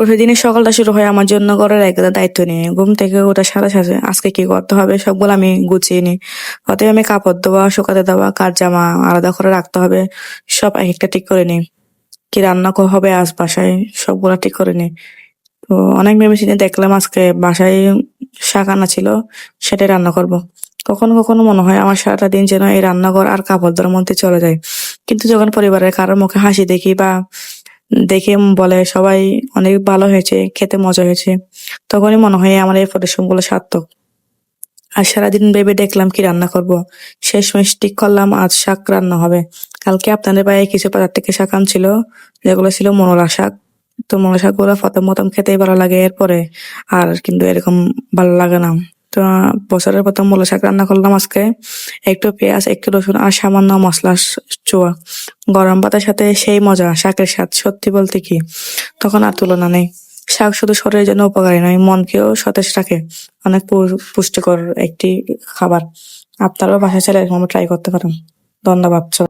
প্রতিদিনের সকালটা শুরু হয় আমার জন্য ঘরের একটা দায়িত্ব নিয়ে। ঘুম থেকে ওঠার সাথে সাথে আজকে কি করতে হবে সবগুলো আমি গুছিয়ে নিই। অতএব আমি কাপড় ধোয়া, শুকাতে দেওয়া, কার জামা আলাদা করে রাখতে হবে সব একেকটা ঠিক করে নিই। কি রান্না হবে আজ বাসায় সবগুলা ঠিক করে নিই। তো অনেক ভেবেচিন্তে দেখলাম আজকে বাসায় শাক আনা ছিল, সেটাই রান্না করব। কখনো কখনো মনে হয় আমার সারাটা দিন যেন এই রান্নাঘর আর কাপড় ধোয়ার মধ্যে চলে যায়। কিন্তু যখন পরিবারের কারোর মুখে হাসি দেখি বা দেখে বলে সবাই অনেক ভালো হয়েছে, খেতে মজা হয়েছে, তখনই মনে হয় আমার এই পরিশ্রমগুলো সার্থক। আজ সারাদিন ভেবে দেখলাম কি রান্না করব। শেষমেশ ঠিক করলাম আজ শাক রান্না হবে। কালকে আপনাদের বাড়ি কিছু বাজার থেকে শাক আনছিল, যেগুলো ছিল মূলা শাক। তো মূলা শাকগুলো প্রথম খেতেই ভালো লাগে, এরপরে আর কিন্তু এরকম ভালো লাগে না। তো বছরের প্রথম মূলা শাক রান্না করলাম আজকে। একটু পেঁয়াজ, একটু রসুন আর সামান্য মশলা চোয়া। গরম ভাতের সাথে সেই মজা, শাকের স্বাদ সত্যি বলতে কি তখন আর তুলনা নেই। শাক শুধু শরীরের জন্য উপকারী নয়, মনকেও সতেজ রাখে। অনেক পুষ্টিকর একটি খাবার। আপনারাও বাসায় চাইলে এরকম ট্রাই করতে পারেন। ধন্যবাদ।